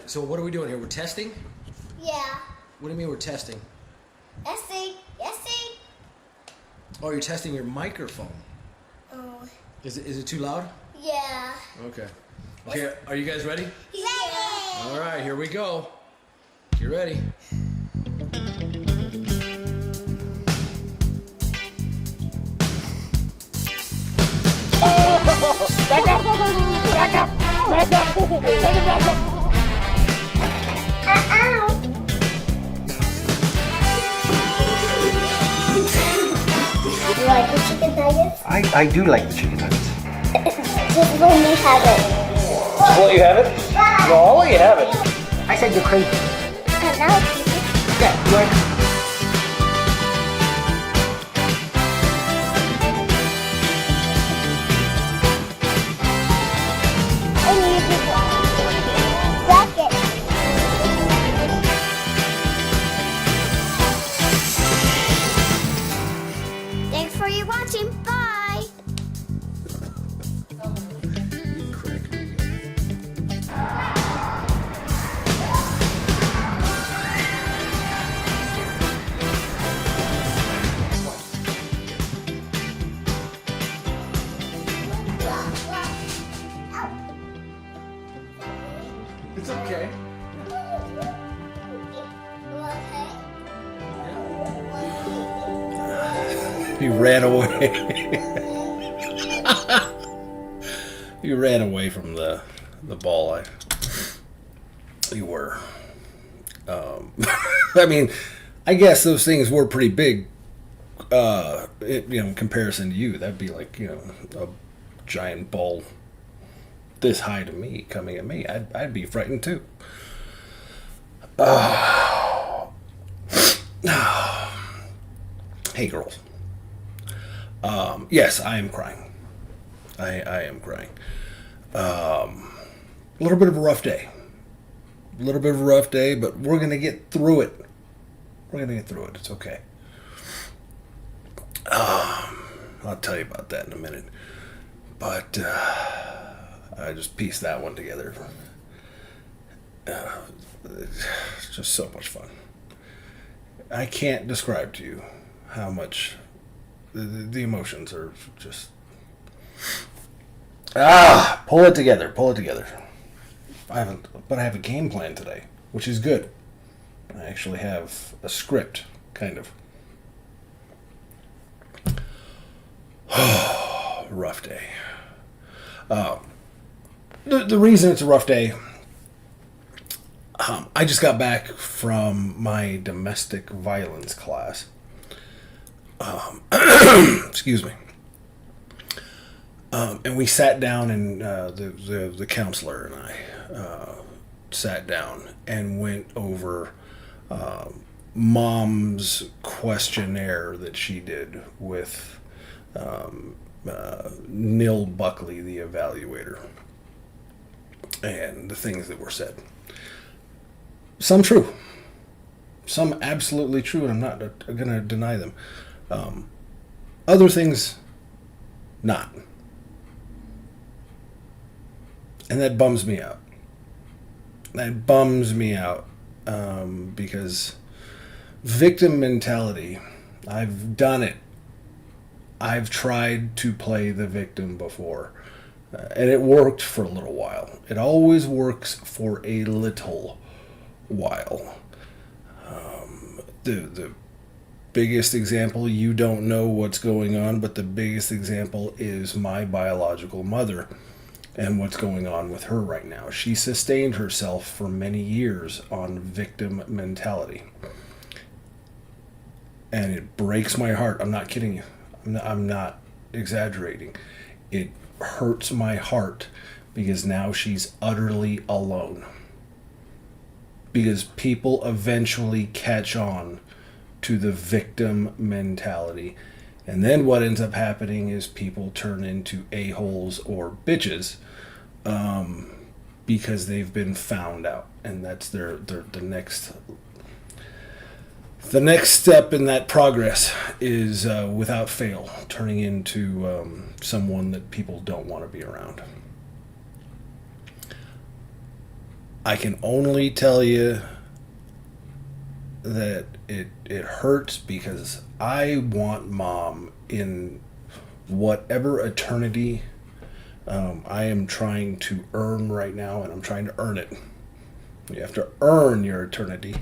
So what are we doing here? We're testing? Yeah. What do you mean we're testing? Essie. Essie. Oh, you're testing your microphone. Oh. Is it too loud? Yeah. Okay. Okay, are you guys ready? Yeah. All right, here we go. You ready? Back up! Back up! Back up! Take it back up! You like the chicken nuggets? I do like the chicken nuggets. Just let me have it. I'll let you have it? No, I'll let you have it. I said you're crazy. And now it's Yeah, you are. I need to bucket. Thanks for your watching. Bye. You crack me. It's okay. He ran away. He ran away from the ball. You were. I mean, I guess those things were pretty big. In comparison to you, that'd be like a giant ball this high to me coming at me. I'd be frightened too. Hey girls. Yes, I am crying. I am crying. A little bit of a rough day. But we're going to get through it. It's okay. I'll tell you about that in a minute. But I just pieced that one together. It's just so much fun. I can't describe to you how much the emotions are just... Pull it together. I have a game plan today, which is good. I actually have a script, kind of. Rough day. The reason it's a rough day, I just got back from my domestic violence class. Excuse me. And we sat down, and the counselor and I sat down and went over Mom's questionnaire that she did with Neil Buckley, the evaluator, and the things that were said. Some true. Some absolutely true, and I'm not going to deny them. Other things, not. And that bums me out. Because victim mentality, I've done it. I've tried to play the victim before. And it worked for a little while. It always works for a little while. The biggest example, you don't know what's going on, but the biggest example is my biological mother and what's going on with her right now. She sustained herself for many years on victim mentality. And it breaks my heart. I'm not kidding you. I'm not exaggerating. It hurts my heart because now she's utterly alone. Because people eventually catch on to the victim mentality. And then what ends up happening is people turn into a-holes or bitches because they've been found out. And that's the next step in that progress is, without fail, turning into someone that people don't want to be around. I can only tell you that it hurts because I want Mom in whatever eternity I am trying to earn right now, and I'm trying to earn it. You have to earn your eternity,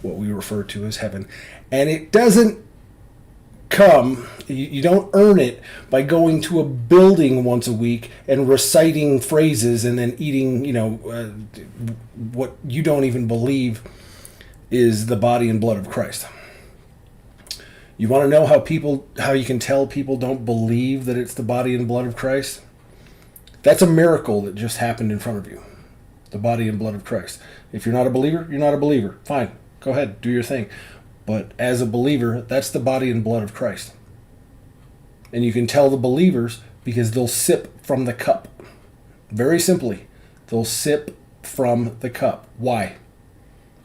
what we refer to as heaven. And it doesn't come, you don't earn it by going to a building once a week and reciting phrases and then eating, what you don't even believe is the body and blood of Christ. You want to know how you can tell people don't believe that it's the body and blood of Christ? That's a miracle that just happened in front of you. The body and blood of Christ. If you're not a believer, you're not a believer. Fine. Go ahead. Do your thing. But as a believer, that's the body and blood of Christ. And you can tell the believers because they'll sip from the cup. Very simply. They'll sip from the cup. Why?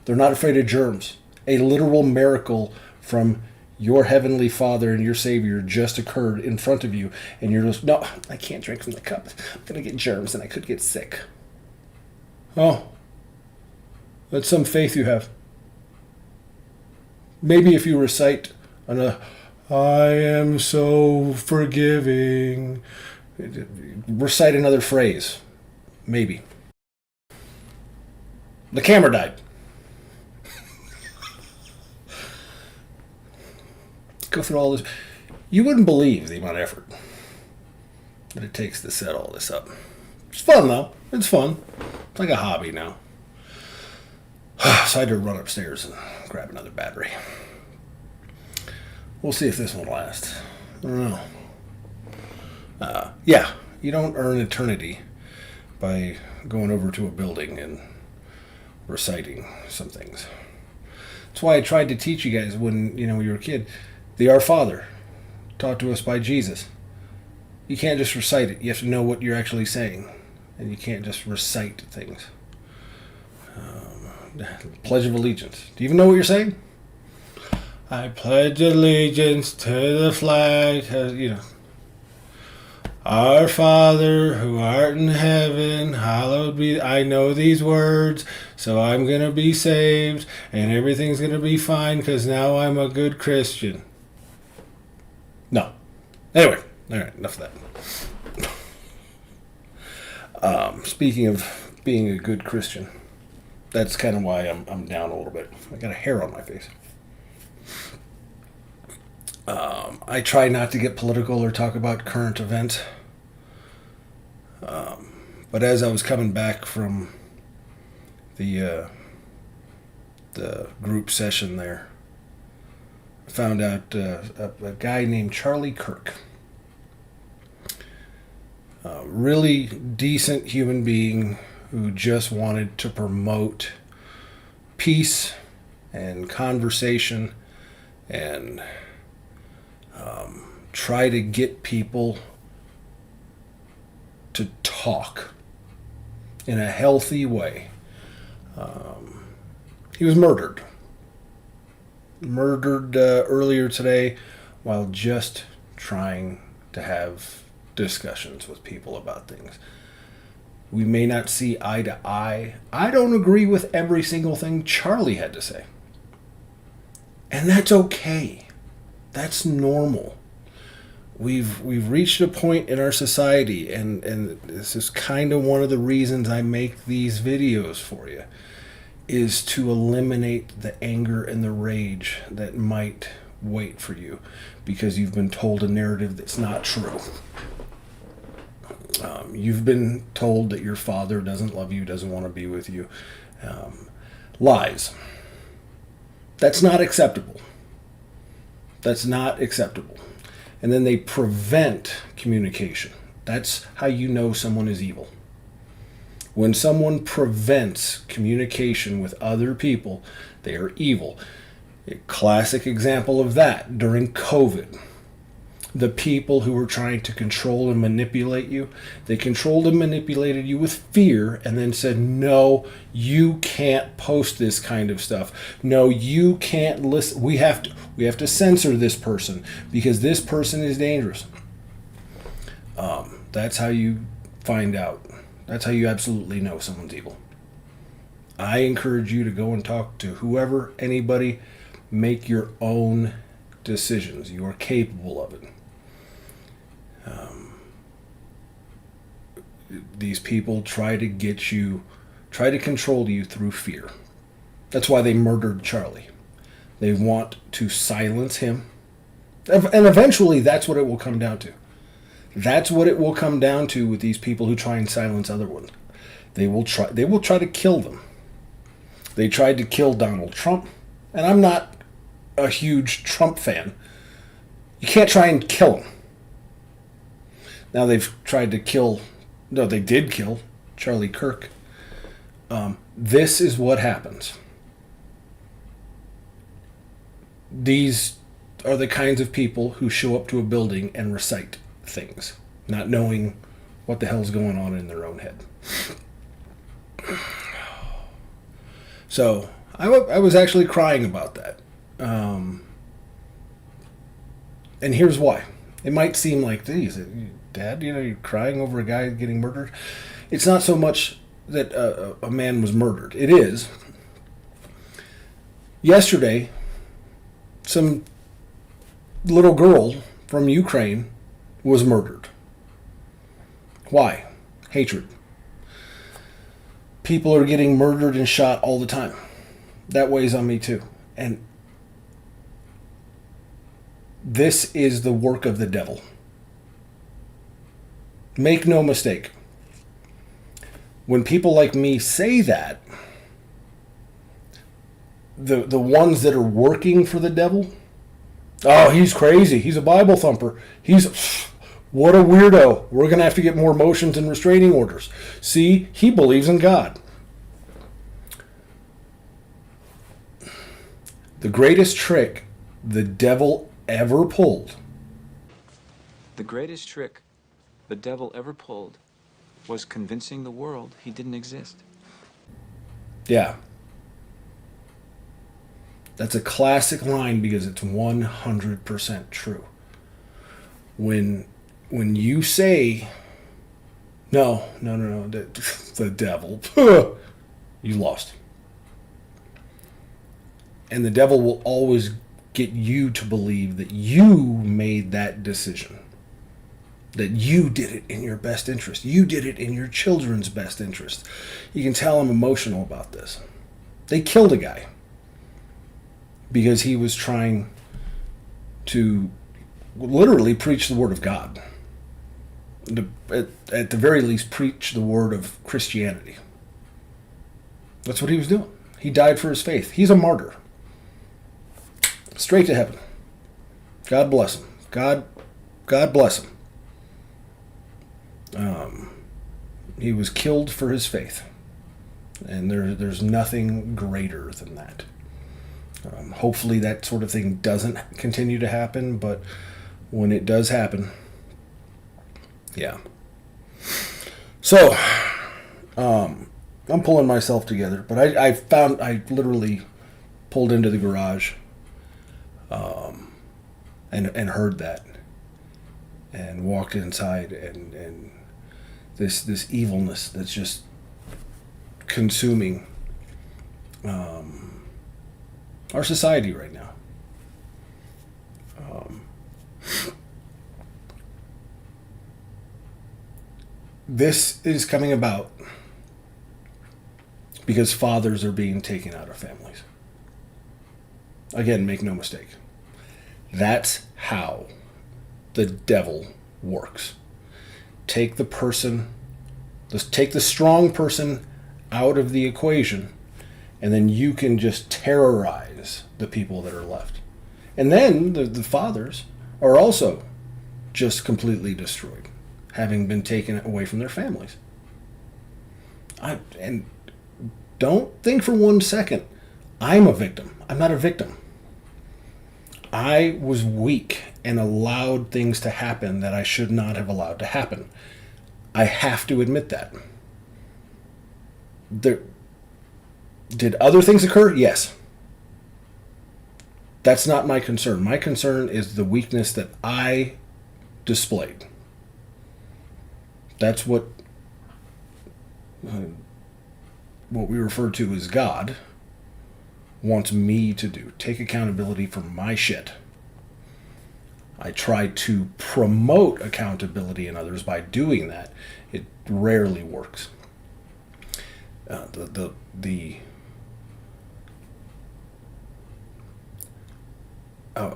They're not afraid of germs. A literal miracle from your heavenly Father and your Savior just occurred in front of you, and you're just, no, I can't drink from the cup. I'm going to get germs and I could get sick. Oh, that's some faith you have. Maybe if you recite I am so forgiving, recite another phrase. Maybe. The camera died. Go through all this. You wouldn't believe the amount of effort that it takes to set all this up. It's fun, though. It's fun. It's like a hobby now. So I had to run upstairs and grab another battery. We'll see if this one lasts. I don't know. Yeah, you don't earn eternity by going over to a building and reciting some things. That's why I tried to teach you guys when you were a kid. The Our Father, taught to us by Jesus. You can't just recite it. You have to know what you're actually saying. And you can't just recite things. Pledge of Allegiance. Do you even know what you're saying? I pledge allegiance to the flag. Our Father, who art in heaven, hallowed be... I know these words, so I'm going to be saved, and everything's going to be fine, because now I'm a good Christian. No. Anyway, all right, enough of that. Speaking of being a good Christian, that's kind of why I'm down a little bit. I got a hair on my face. I try not to get political or talk about current events. But as I was coming back from the group session there, I found out a guy named Charlie Kirk. A really decent human being who just wanted to promote peace and conversation and try to get people to talk in a healthy way. He was murdered earlier today while just trying to have discussions with people about things. We may not see eye to eye. I don't agree with every single thing Charlie had to say. And that's okay. That's normal. We've reached a point in our society, and this is kind of one of the reasons I make these videos for you, is to eliminate the anger and the rage that might wait for you because you've been told a narrative that's not true. You've been told that your father doesn't love you, doesn't want to be with you. Lies. That's not acceptable. That's not acceptable. And then they prevent communication. That's how you know someone is evil. When someone prevents communication with other people, they are evil. A classic example of that during COVID. The people who were trying to control and manipulate you, they controlled and manipulated you with fear and then said, no, you can't post this kind of stuff. No, you can't listen. We have to censor this person because this person is dangerous. That's how you find out. That's how you absolutely know someone's evil. I encourage you to go and talk to whoever, anybody, make your own decisions. You are capable of it. These people try to control you through fear. That's why they murdered Charlie. They want to silence him. And eventually that's what it will come down to. That's what it will come down to with these people who try and silence other ones. They will try to kill them. They tried to kill Donald Trump, and I'm not a huge Trump fan. You can't try and kill him. Now they've tried to kill, no, they did kill Charlie Kirk. This is what happens. These are the kinds of people who show up to a building and recite things, not knowing what the hell's going on in their own head. So I was actually crying about that. And here's why. It might seem like, geez, Dad, you're crying over a guy getting murdered. It's not so much that a man was murdered. It is. Yesterday, some little girl from Ukraine was murdered. Why? Hatred. People are getting murdered and shot all the time. That weighs on me too. And this is the work of the devil. Make no mistake. When people like me say that, the ones that are working for the devil, oh, he's crazy. He's a Bible thumper. What a weirdo. We're going to have to get more motions and restraining orders. See, he believes in God. The greatest trick the devil ever pulled. The greatest trick the devil ever pulled was convincing the world he didn't exist. Yeah. That's a classic line because it's 100% true. When you say, no, the devil, you lost. And the devil will always get you to believe that you made that decision. That you did it in your best interest. You did it in your children's best interest. You can tell I'm emotional about this. They killed a guy because he was trying to literally preach the word of God. At the very least, preach the word of Christianity. That's what he was doing. He died for his faith. He's a martyr. Straight to heaven. God bless him. God bless him. He was killed for his faith. And there's nothing greater than that. Hopefully that sort of thing doesn't continue to happen, but when it does happen, yeah. So, I'm pulling myself together, but I literally pulled into the garage, and heard that, and walked inside, and this evilness that's just consuming our society right now. This is coming about because fathers are being taken out of families. Again, make no mistake. That's how the devil works. Take the strong person out of the equation, and then you can just terrorize the people that are left. And then the fathers are also just completely destroyed, having been taken away from their families. And don't think for 1 second, I'm a victim. I'm not a victim. I was weak and allowed things to happen that I should not have allowed to happen. I have to admit that. Did other things occur? Yes. That's not my concern. My concern is the weakness that I displayed. That's what what we refer to as God wants me to do. Take accountability for my shit. I try to promote accountability in others by doing that. It rarely works. I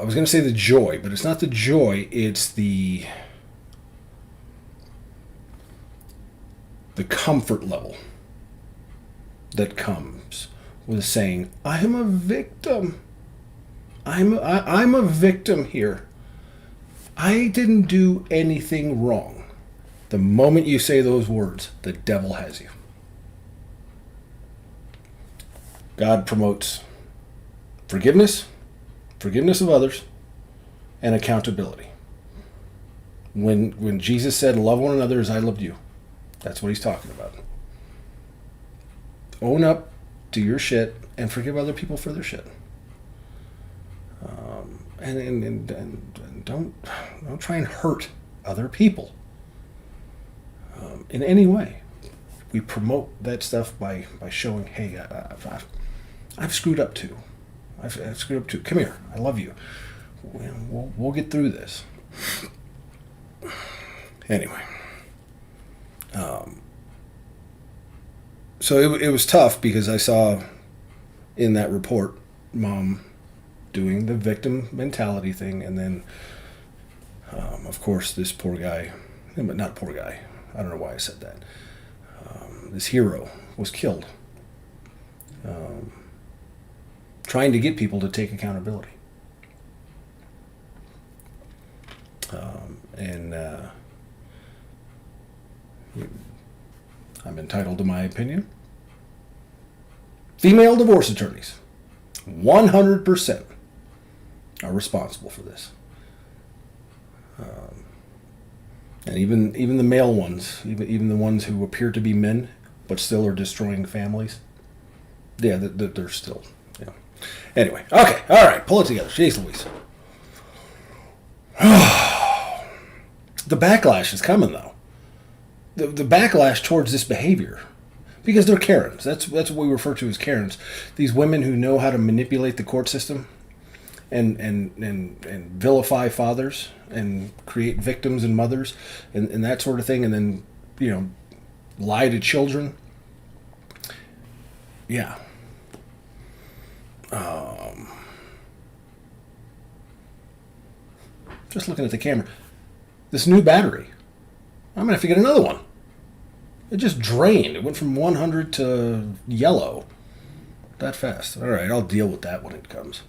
was going to say the joy, but it's not the joy. It's the comfort level that comes with saying, "I am a victim. I'm a victim here. I didn't do anything wrong." The moment you say those words, the devil has you. God promotes forgiveness of others, and accountability. When Jesus said, "Love one another as I loved you," that's what he's talking about. Own up to your shit and forgive other people for their shit. And don't try and hurt other people in any way. We promote that stuff by showing, "Hey, I've screwed up too. I've screwed up too. Come here. I love you. We'll get through this." Anyway. So it was tough because I saw in that report Mom doing the victim mentality thing, and then of course this poor guy, but not poor guy, I don't know why I said that, this hero was killed trying to get people to take accountability. I'm entitled to my opinion. Female divorce attorneys, 100% are responsible for this. And even the male ones, even the ones who appear to be men but still are destroying families, yeah, they're still, yeah. Anyway, okay, all right, pull it together. Jeez Louise. The backlash is coming, though. The backlash towards this behavior, because they're Karens. That's what we refer to as Karens. These women who know how to manipulate the court system and vilify fathers and create victims and mothers and that sort of thing, and then, lie to children. Yeah. Just looking at the camera. This new battery, I'm going to have to get another one. It just drained. It went from 100 to yellow that fast. All right, I'll deal with that when it comes.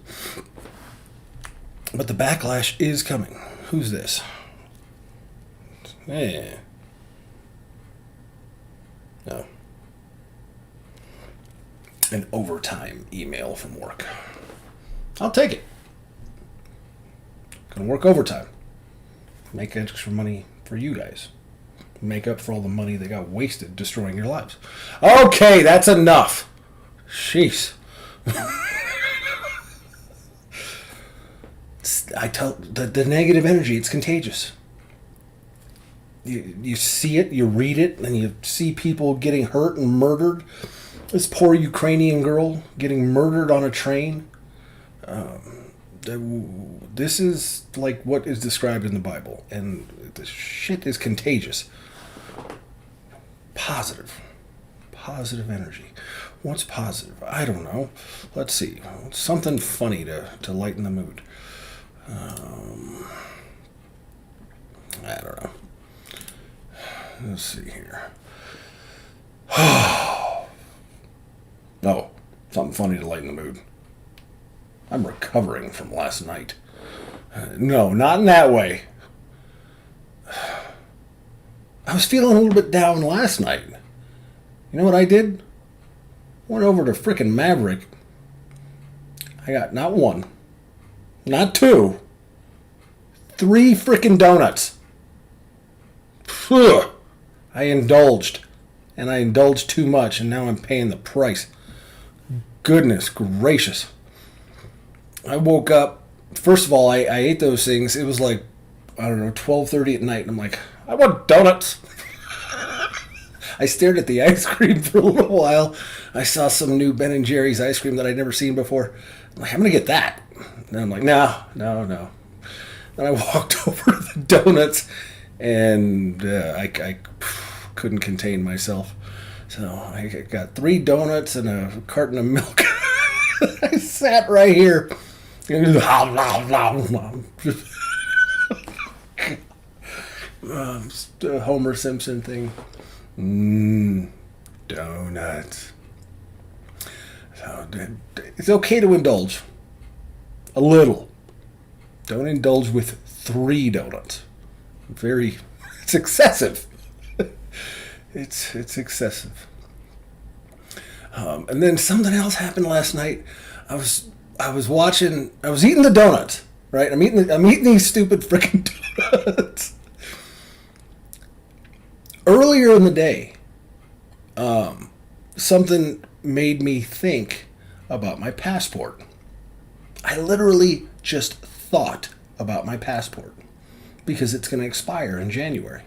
But the backlash is coming. Who's this? Hey. No. An overtime email from work. I'll take it. Gonna work overtime. Make extra money for you guys. Make up for all the money that got wasted destroying your lives. Okay, that's enough. Jeez. I tell the negative energy, it's contagious. You see it, you read it, and you see people getting hurt and murdered. This poor Ukrainian girl getting murdered on a train. This is like what is described in the Bible, and this shit is contagious. Positive energy. What's positive? I don't know. Let's see. Something funny to lighten the mood. I don't know. Let's see here. Oh, something funny to lighten the mood. I'm recovering from last night. No, not in that way. I was feeling a little bit down last night. You know what I did? Went over to frickin' Maverick. I got not one, not two, 3 frickin' donuts. Phew. I indulged. And I indulged too much, and now I'm paying the price. Goodness gracious. I woke up. First of all, I ate those things. It was like, I don't know, 12:30 at night. And I'm like, I want donuts. I stared at the ice cream for a little while. I saw some new Ben and Jerry's ice cream that I'd never seen before. I'm like, I'm going to get that. And I'm like, no. Then I walked over to the donuts, and I couldn't contain myself. So I got 3 donuts and a carton of milk. I sat right here. The Homer Simpson thing. Donuts. So it's okay to indulge. A little. Don't indulge with 3 donuts. It's excessive. It's excessive. And then something else happened last night. I was eating the donuts, right? I'm eating these stupid freaking donuts. Earlier in the day, something made me think about my passport. I literally just thought about my passport because it's going to expire in January.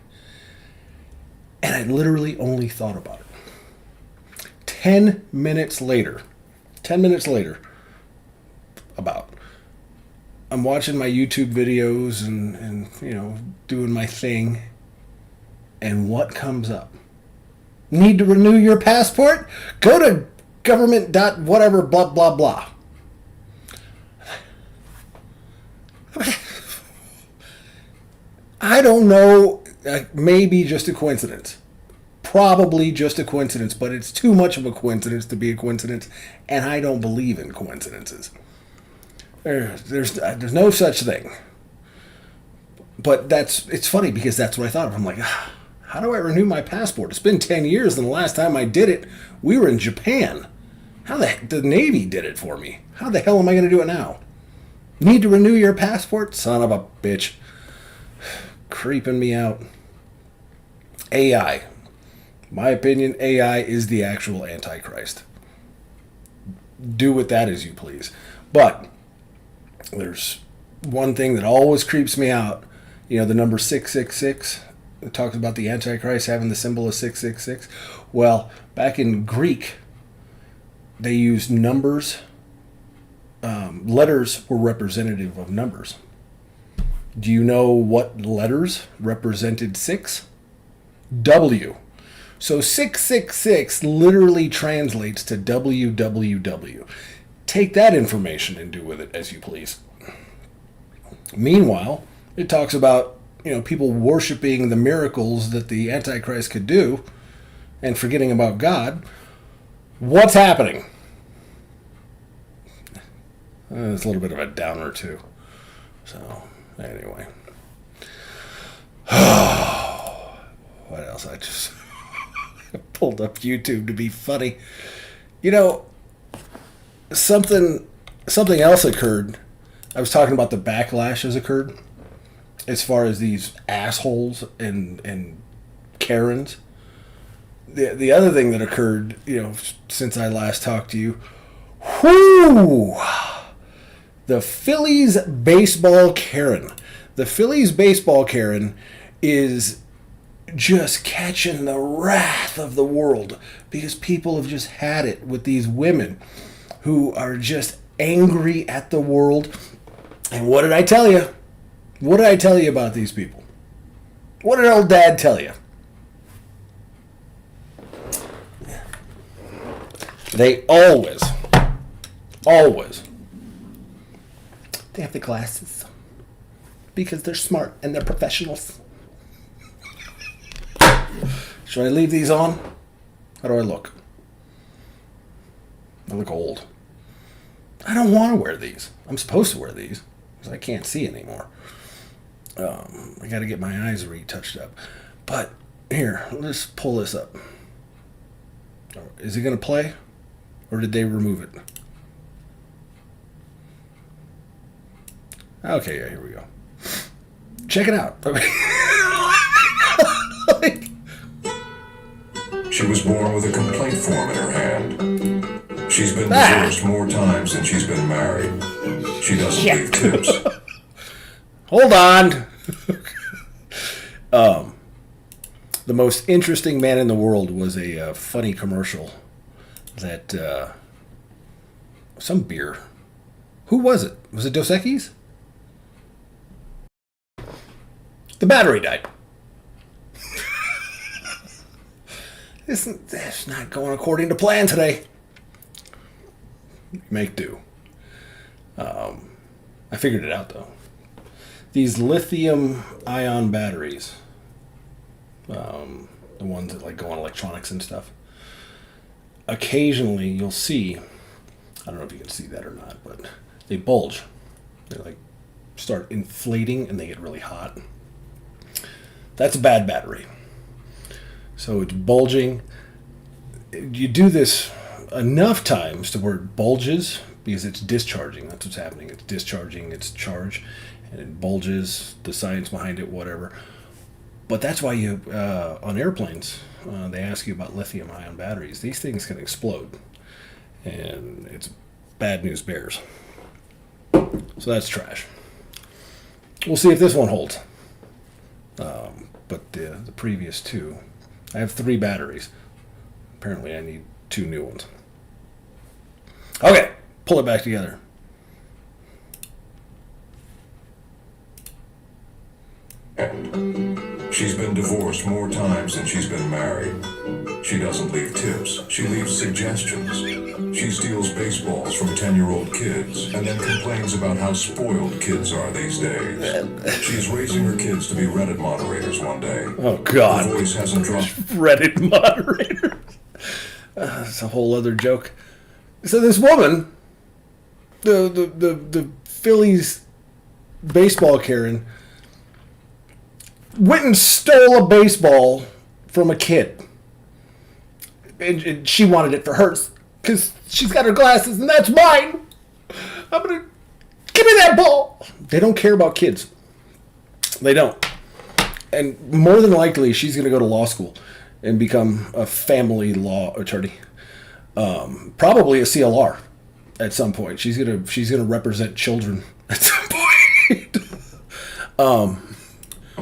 And I literally only thought about it. 10 minutes later, I'm watching my YouTube videos and doing my thing. And what comes up? Need to renew your passport? Go to government.whatever blah blah blah. I don't know. Maybe just a coincidence. Probably just a coincidence, but it's too much of a coincidence to be a coincidence, and I don't believe in coincidences. There's no such thing. But it's funny because that's what I thought of. I'm like, how do I renew my passport? It's been 10 years, and the last time I did it, we were in Japan. How the heck? The Navy did it for me. How the hell am I going to do it now? Need to renew your passport? Son of a bitch. Creeping me out. AI. My opinion, AI is the actual Antichrist. Do with that as you please. But there's one thing that always creeps me out. The number 666. It talks about the Antichrist having the symbol of 666. Well, back in Greek, they used numbers. Letters were representative of numbers. Do you know what letters represented 6? W. So 666 literally translates to WWW. Take that information and do with it as you please. Meanwhile, it talks about people worshiping the miracles that the Antichrist could do and forgetting about God. What's happening? It's a little bit of a downer too. So, anyway. What else? I just pulled up YouTube to be funny. Something else occurred. I was talking about the backlash has occurred as far as these assholes and Karens. The other thing that occurred, since I last talked to you, the Phillies baseball Karen. The Phillies baseball Karen is just catching the wrath of the world because people have just had it with these women who are just angry at the world. And what did I tell you? What did I tell you about these people? What did old Dad tell you? They always, they have the glasses because they're smart and they're professionals. Should I leave these on? How do I look? I look old. I don't want to wear these. I'm supposed to wear these because I can't see anymore. I got to get my eyes retouched up. But here, let's pull this up. Is it going to play? Or did they remove it? Okay, yeah, here we go. Check it out. She was born with a complaint form in her hand. She's been divorced more times than she's been married. She doesn't leave tips. Hold on. The most interesting man in the world was a funny commercial that some beer. Who was it? Was it Dos Equis? The battery died. It's not going according to plan today. Make do. I figured it out though. These lithium-ion batteries, the ones that like go on electronics and stuff. Occasionally, you'll see. I don't know if you can see that or not, but they bulge. They like start inflating and they get really hot. That's a bad battery. So it's bulging. You do this enough times to where it bulges because it's discharging. That's what's happening. It's discharging its charge and it bulges. The science behind it, whatever. But that's why you, on airplanes, they ask you about lithium-ion batteries. These things can explode. And it's bad news bears. So that's trash. We'll see if this one holds. But the previous two, I have 3 batteries. Apparently I need 2 new ones. Okay, pull it back together. She's been divorced more times than she's been married. She doesn't leave tips. She leaves suggestions. She steals baseballs from 10-year-old kids and then complains about how spoiled kids are these days. She's raising her kids to be Reddit moderators one day. Oh, God. Her voice hasn't dropped. Reddit moderator. That's a whole other joke. So this woman, the Phillies baseball Karen, went and stole a baseball from a kid. And she wanted it for hers. Because she's got her glasses and that's mine. I'm going to... Give me that ball! They don't care about kids. They don't. And more than likely, she's going to go to law school and become a family law attorney. Probably a CLR at some point. She's gonna represent children at some point.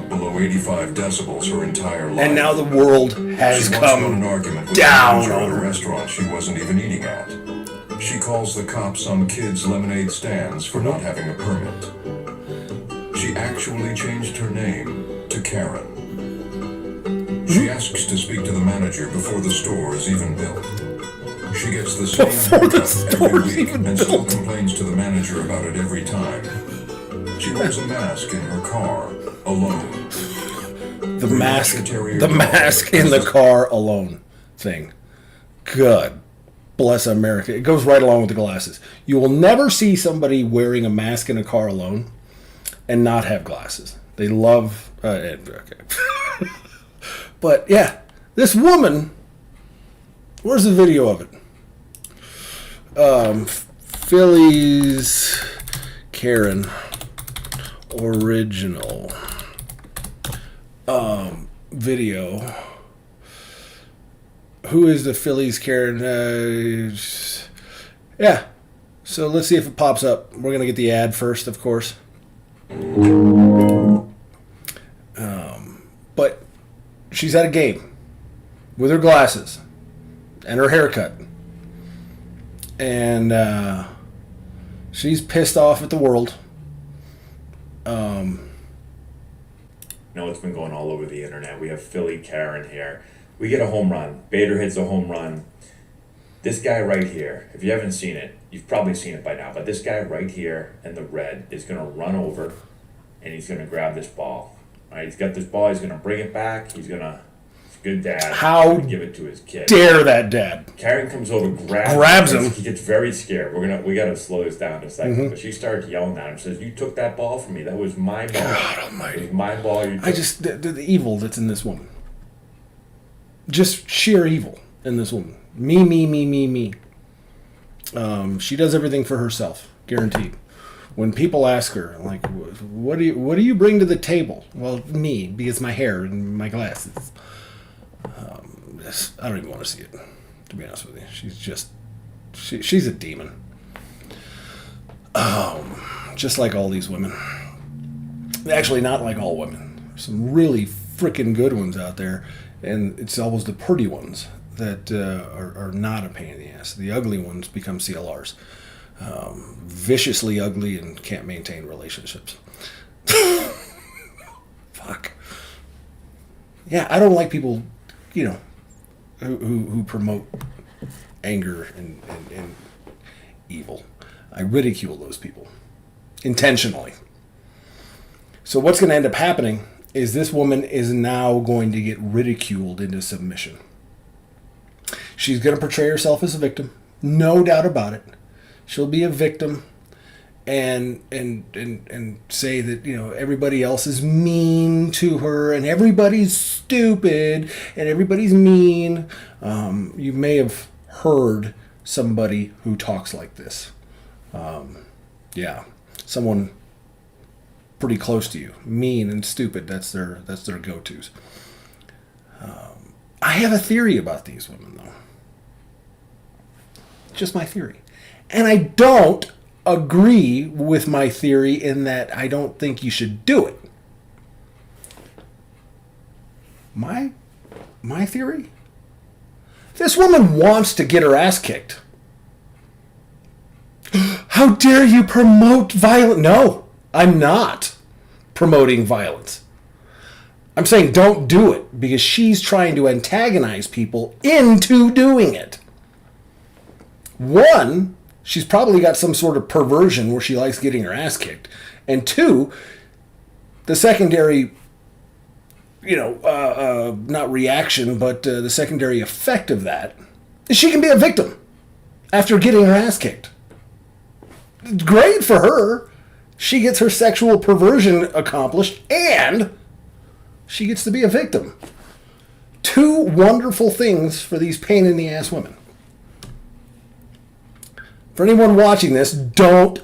Below 85 decibels her entire life. And now the world has She once got in an come argument with down the manager on at a her. restaurant she wasn't even eating at. She calls the cops on kids' lemonade stands for not having a permit. She actually changed her name to Karen. She asks to speak to the manager before the store is even built. She gets the same Before the haircut store's every week even and still built. complains to the manager about it every time. She wears a mask in her car, alone. The mask in the car alone thing. God bless America. It goes right along with the glasses. You will never see somebody wearing a mask in a car alone and not have glasses. They love... okay. But, yeah. This woman... Where's the video of it? Phillies Karen original video. Who is the Phillies Karen? Yeah. So let's see if it pops up. We're going to get the ad first, of course. But she's at a game with her glasses and her haircut. And she's pissed off at the world. You know, it's been going all over the internet. We have Philly Karen here. We get a home run. Bader hits a home run. This guy right here, if you haven't seen it, you've probably seen it by now, but this guy right here in the red is going to run over and he's going to grab this ball. All right, he's got this ball. He's going to bring it back. He's going to... Good dad. How gonna give it to his kid. Dare that dad? Karen comes over, Grabs him. He gets very scared. We gotta slow this down a second. But she starts yelling at him. Says, "You took that ball from me. That was my ball. God almighty. It was my ball. You took." The evil that's in this woman. Just sheer evil in this woman. Me. She does everything for herself, guaranteed. When people ask her, like, what do you bring to the table? Well, me, because my hair and my glasses. I don't even want to see it, to be honest with you. She's a demon. Just like all these women. Actually, not like all women. Some really freaking good ones out there. And it's always the pretty ones that are not a pain in the ass. The ugly ones become CLRs. Viciously ugly and can't maintain relationships. Fuck. Yeah, I don't like people, who promote anger and evil. I ridicule those people intentionally. So what's going to end up happening is this woman is now going to get ridiculed into submission. She's going to portray herself as a victim, no doubt about it. She'll be a victim and say that, everybody else is mean to her and everybody's stupid and everybody's mean. You may have heard somebody who talks like this. Someone pretty close to you, mean and stupid. That's their go-tos. I have a theory about these women, though. Just my theory. And I don't agree with my theory in that I don't think you should do it. My theory? This woman wants to get her ass kicked. How dare you promote violence? No, I'm not promoting violence. I'm saying don't do it because she's trying to antagonize people into doing it. One, she's probably got some sort of perversion where she likes getting her ass kicked. And two, the secondary, not reaction, but the secondary effect of that is she can be a victim after getting her ass kicked. It's great for her. She gets her sexual perversion accomplished and she gets to be a victim. Two wonderful things for these pain in the ass women. For anyone watching this, don't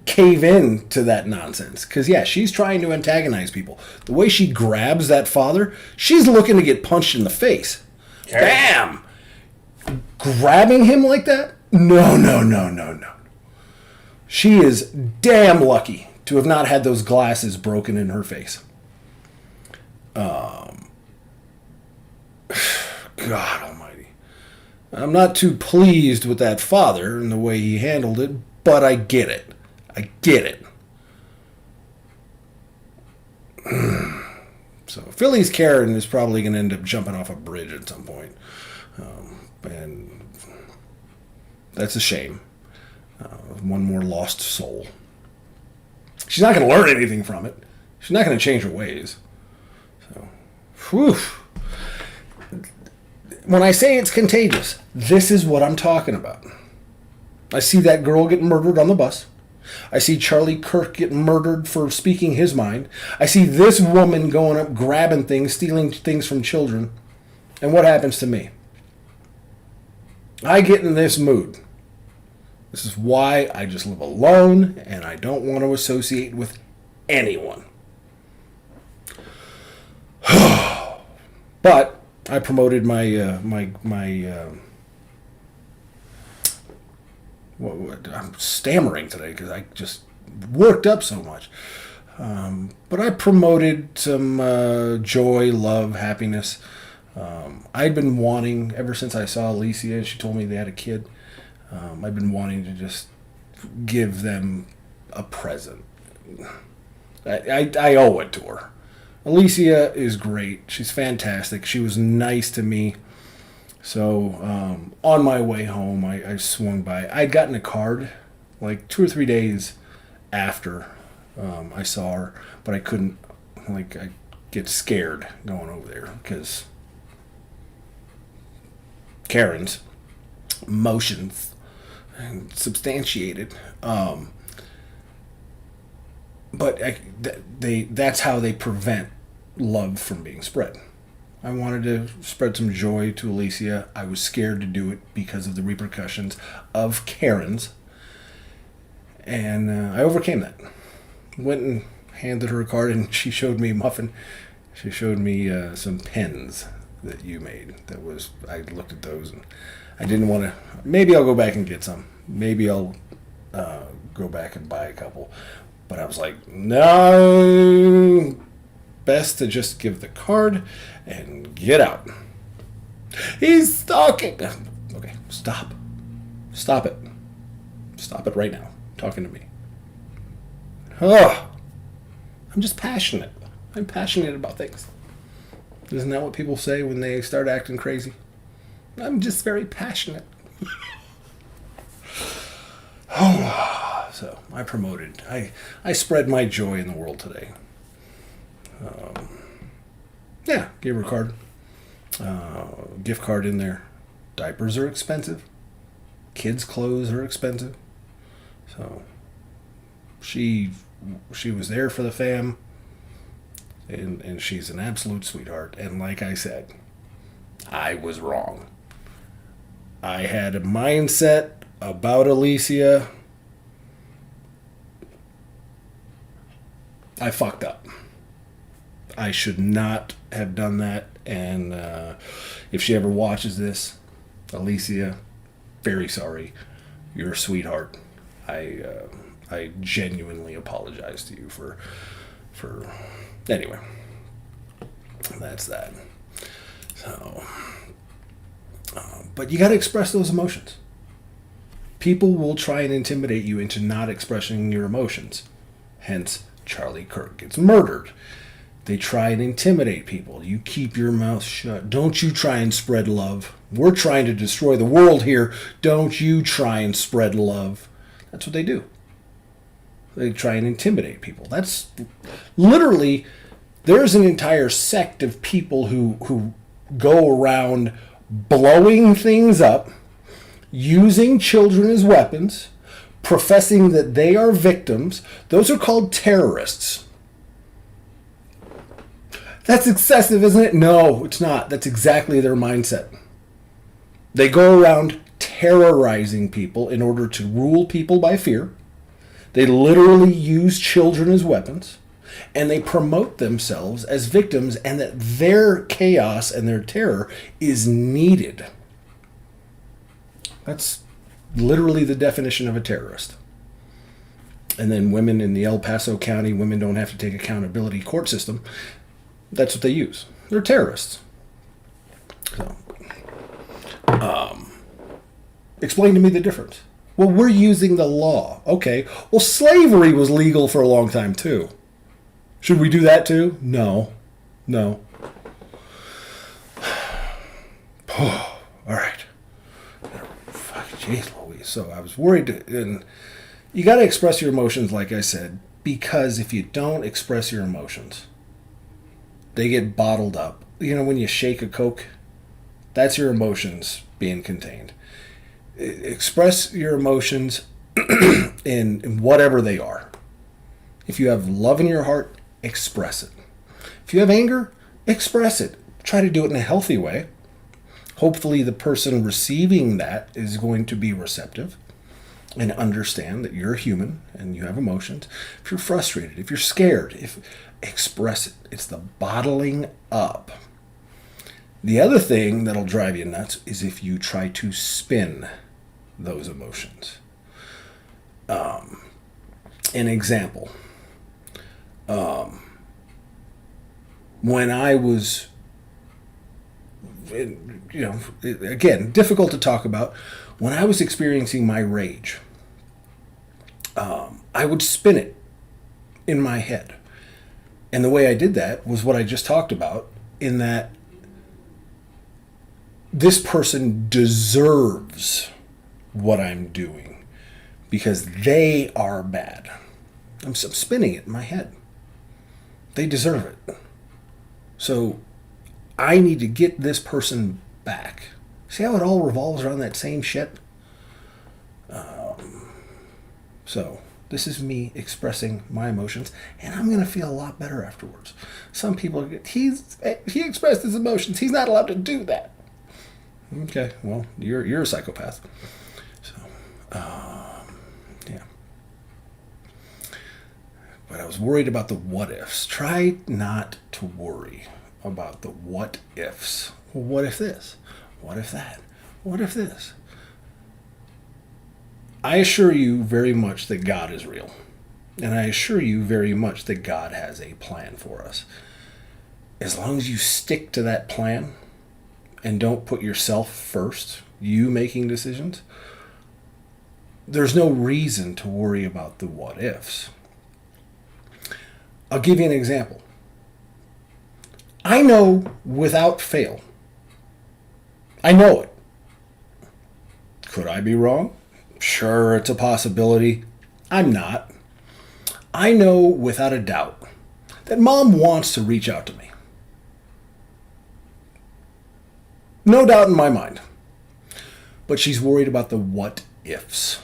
cave in to that nonsense. Because, she's trying to antagonize people. The way she grabs that father, she's looking to get punched in the face. Bam! Grabbing him like that? No. She is damn lucky to have not had those glasses broken in her face. God almighty. I'm not too pleased with that father and the way he handled it, but I get it. So Philly's Karen is probably going to end up jumping off a bridge at some point. And that's a shame. One more lost soul. She's not going to learn anything from it. She's not going to change her ways. So, whew. When I say it's contagious, this is what I'm talking about. I see that girl get murdered on the bus. I see Charlie Kirk get murdered for speaking his mind. I see this woman going up, grabbing things, stealing things from children. And what happens to me? I get in this mood. This is why I just live alone and I don't want to associate with anyone. But I promoted I'm stammering today because I just worked up so much. But I promoted some joy, love, happiness. I'd been wanting, ever since I saw Alicia, she told me they had a kid, I've been wanting to just give them a present. I owe it to her. Alicia is great. She's fantastic. She was nice to me. So on my way home, I swung by. I'd gotten a card like 2 or 3 days after I saw her, but I couldn't, I get scared going over there because Karen's emotions and substantiated. But that's how they prevent love from being spread. I wanted to spread some joy to Alicia. I was scared to do it because of the repercussions of Karen's. And I overcame that. Went and handed her a card, and she showed me muffin. She showed me some pens that you made. I looked at those, and I didn't want to. Maybe I'll go back and get some. Maybe I'll go back and buy a couple. But I was like, no, best to just give the card and get out. He's stalking. Okay, stop. Stop it. Stop it right now. Talking to me. Oh, I'm just passionate. I'm passionate about things. Isn't that what people say when they start acting crazy? I'm just very passionate. So I promoted. I spread my joy in the world today. Yeah, gave her a card. Gift card in there. Diapers are expensive. Kids' clothes are expensive. So she was there for the fam. And she's an absolute sweetheart. And like I said, I was wrong. I had a mindset about Alicia. I fucked up. I should not have done that. And if she ever watches this, Alicia, very sorry. You're a sweetheart. I genuinely apologize to you for anyway. That's that. So, but you got to express those emotions. People will try and intimidate you into not expressing your emotions. Hence, Charlie Kirk gets murdered. They try and intimidate people. You keep your mouth shut. Don't you try and spread love. We're trying to destroy the world here. Don't you try and spread love. That's what they do. They try and intimidate people. That's literally, there's an entire sect of people who go around blowing things up, using children as weapons, professing that they are victims. Those are called terrorists. That's excessive, isn't it? No, it's not. That's exactly their mindset. They go around terrorizing people in order to rule people by fear. They literally use children as weapons, and they promote themselves as victims, and that their chaos and their terror is needed. That's literally the definition of a terrorist. And then women in the El Paso County, women don't have to take accountability court system. That's what they use. They're terrorists. So, explain to me the difference. Well, we're using the law. Okay. Well, slavery was legal for a long time, too. Should we do that, too? No. No. All right. Jeez Louise. So I was worried. And you got to express your emotions, like I said, because if you don't express your emotions, they get bottled up. You know, when you shake a Coke, that's your emotions being contained. Express your emotions in whatever they are. If you have love in your heart, express it. If you have anger, express it. Try to do it in a healthy way. Hopefully the person receiving that is going to be receptive and understand that you're human and you have emotions. If you're frustrated, if you're scared, express it. It's the bottling up. The other thing that'll drive you nuts is if you try to spin those emotions. An example. When I was, again, difficult to talk about. When I was experiencing my rage, I would spin it in my head. And the way I did that was what I just talked about, in that this person deserves what I'm doing because they are bad. I'm spinning it in my head. They deserve it. So I need to get this person back. See how it all revolves around that same shit? So this is me expressing my emotions, and I'm going to feel a lot better afterwards. Some people, he expressed his emotions. He's not allowed to do that. Okay, well, you're a psychopath. So, yeah. But I was worried about the what ifs. Try not to worry about the what ifs. Well, what if this? What if that? What if this? I assure you very much that God is real. And I assure you very much that God has a plan for us. as long as you stick to that plan and don't put yourself first, you making decisions, there's no reason to worry about the what ifs. I'll give you an example. I know without fail. I know it. Could I be wrong? Sure, it's a possibility. I'm not. I know without a doubt that Mom wants to reach out to me. No doubt in my mind. But she's worried about the what ifs.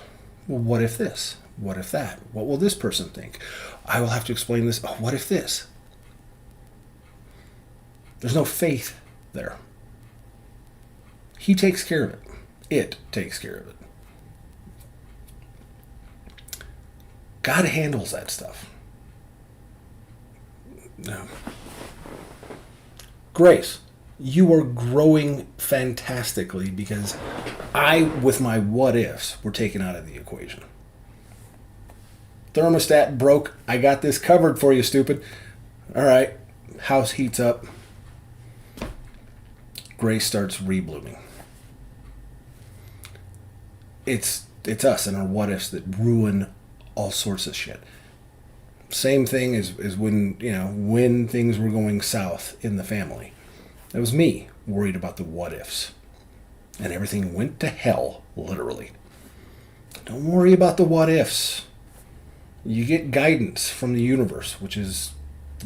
Well, what if this? What if that? What will this person think? I will have to explain this. Oh, what if this? There's no faith there. He takes care of it. It takes care of it. God handles that stuff. No. Grace, you are growing fantastically because I, with my what ifs, were taken out of the equation. Thermostat broke. I got this covered for you, stupid. All right. House heats up. Grace starts reblooming. It's us and our what ifs that ruin all sorts of shit. Same thing as when things were going south in the family. It was me worried about the what ifs. And everything went to hell, literally. Don't worry about the what ifs. You get guidance from the universe, which is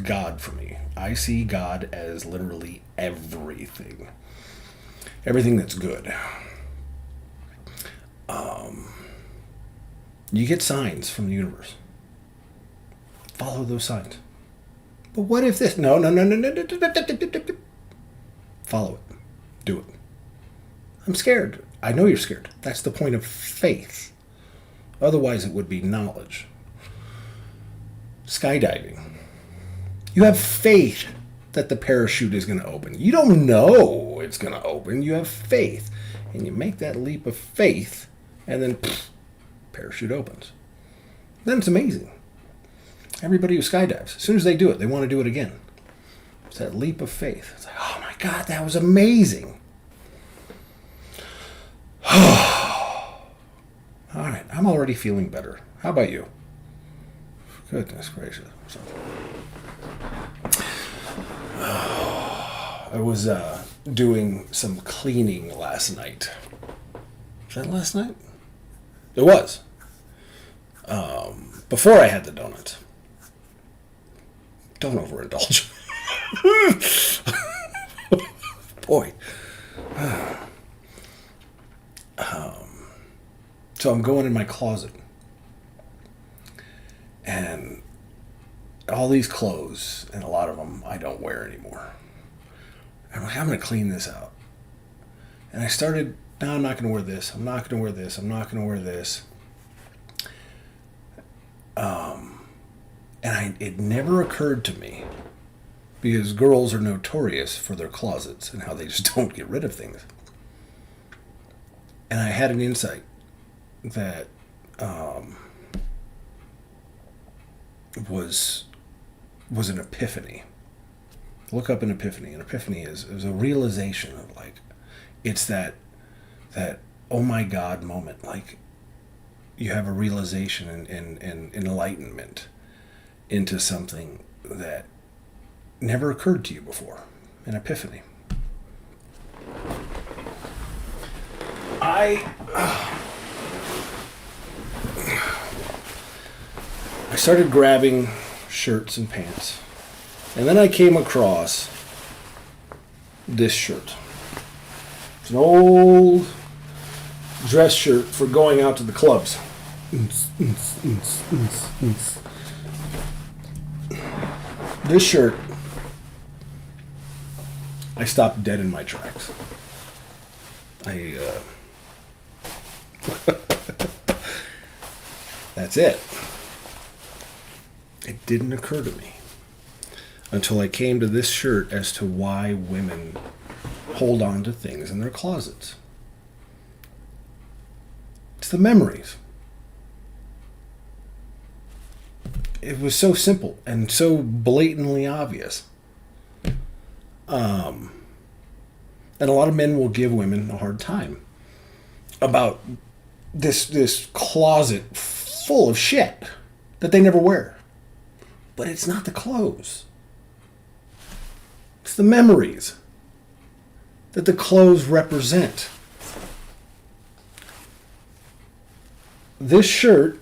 God for me. I see God as literally everything. Everything that's good. You get signs from the universe. Follow those signs. But what if this? No. Follow it. Do it. I'm scared. I know you're scared. That's the point of faith. Otherwise, it would be knowledge. Skydiving. You have faith that the parachute is going to open. You don't know it's going to open. You have faith. And you make that leap of faith, and then parachute opens. Then it's amazing. Everybody who skydives, as soon as they do it, they want to do it again. It's that leap of faith. It's like, oh my God, that was amazing. All right, I'm already feeling better. How about you? Goodness gracious. I was doing some cleaning last night. Was that last night? It was. Before I had the donuts. Don't overindulge. Boy. So I'm going in my closet. And all these clothes, and a lot of them I don't wear anymore. I'm like, I'm going to clean this out. And I started, no, I'm not going to wear this. I'm not going to wear this. I'm not going to wear this. And it never occurred to me, because girls are notorious for their closets and how they just don't get rid of things. And I had an insight that was an epiphany. Look up an epiphany. An epiphany is a realization of, like, it's that oh my God moment. Like, you have a realization and enlightenment into something that never occurred to you before. An epiphany. I started grabbing shirts and pants. And then I came across this shirt. It's an old dress shirt for going out to the clubs. This shirt, I stopped dead in my tracks. That's it. It didn't occur to me until I came to this shirt as to why women hold on to things in their closets. It's the memories. It was so simple and so blatantly obvious. And a lot of men will give women a hard time about this closet full of shit that they never wear. But it's not the clothes. It's the memories that the clothes represent. This shirt,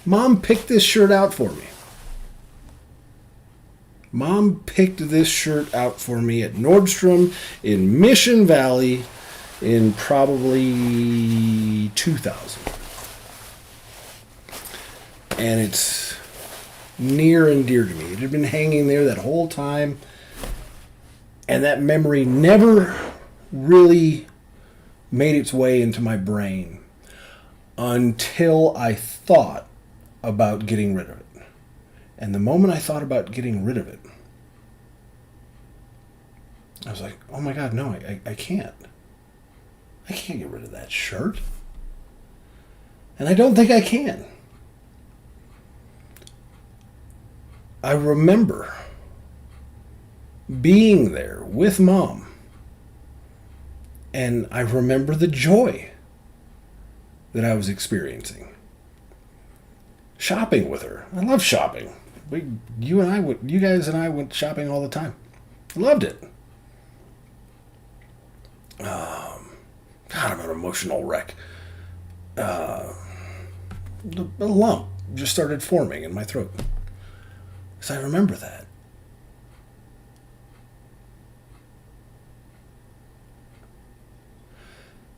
Mom picked this shirt out for me. Mom picked this shirt out for me at Nordstrom in Mission Valley in probably 2000. And it's near and dear to me. It had been hanging there that whole time. And that memory never really made its way into my brain until I thought about getting rid of it. And the moment I thought about getting rid of it, I was like, oh my God, no, I can't. I can't get rid of that shirt. And I don't think I can. I remember being there with Mom. And I remember the joy that I was experiencing. Shopping with her. I love shopping. You guys and I went shopping all the time. Loved it. God, I'm an emotional wreck. A lump just started forming in my throat. So I remember that.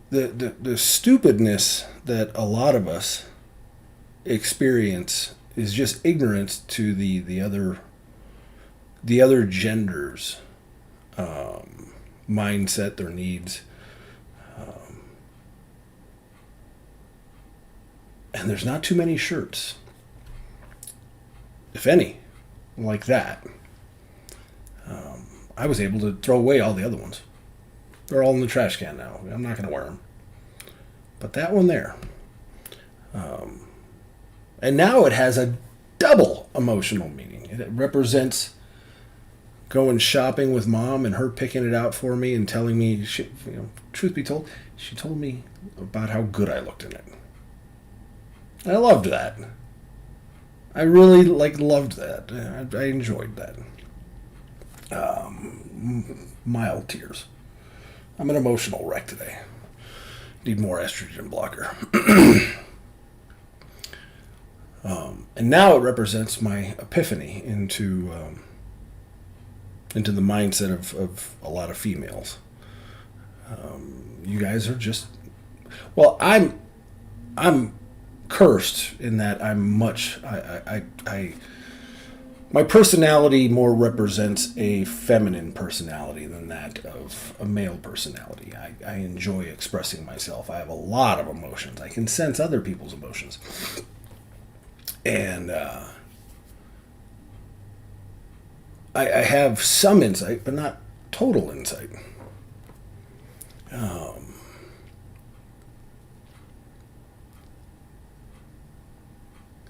The stupidness that a lot of us experience is just ignorance to the other genders mindset, their needs, and there's not too many shirts, if any, like that. I was able to throw away all the other ones. They're all in the trash can now. I'm not going to wear them. But that one there. And now it has a double emotional meaning. It represents going shopping with Mom and her picking it out for me and telling me, truth be told, she told me about how good I looked in it. I loved that. I really loved that. I enjoyed that. Mild tears. I'm an emotional wreck today. Need more estrogen blocker. And now it represents my epiphany into the mindset of a lot of females. You guys are just, well, I'm cursed in that my personality more represents a feminine personality than that of a male personality. I enjoy expressing myself. I have a lot of emotions. I can sense other people's emotions. And I have some insight, but not total insight.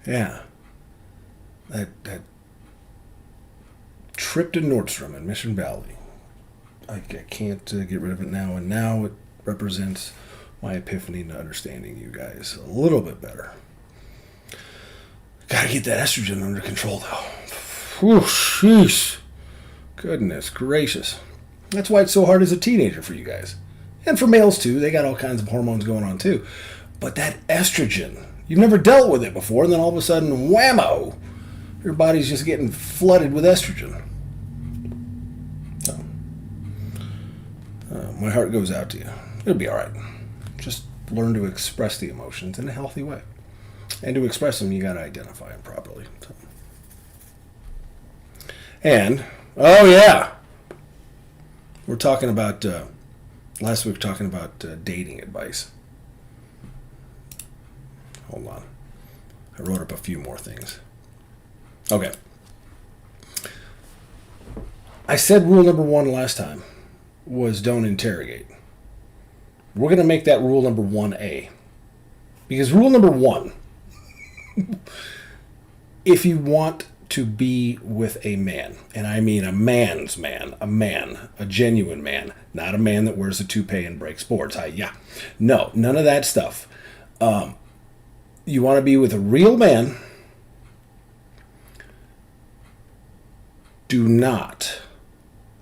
Yeah. That trip to Nordstrom in Mission Valley. I can't get rid of it now, and now it represents my epiphany into understanding you guys a little bit better. Gotta get that estrogen under control, though. Whew, sheesh. Goodness gracious. That's why it's so hard as a teenager for you guys. And for males, too. They got all kinds of hormones going on, too. But that estrogen, you've never dealt with it before, and then all of a sudden, whammo, your body's just getting flooded with estrogen. So, my heart goes out to you. It'll be all right. Just learn to express the emotions in a healthy way. And to express them, you got to identify them properly. So. And, oh yeah, we're talking about, last week we were talking about dating advice. Hold on. I wrote up a few more things. Okay. I said rule number 1 last time was don't interrogate. We're going to make that rule number 1A. Because rule number 1 if you want to be with a man, and I mean a man's man, a genuine man, not a man that wears a toupee and breaks boards. No, none of that stuff. You want to be with a real man, do not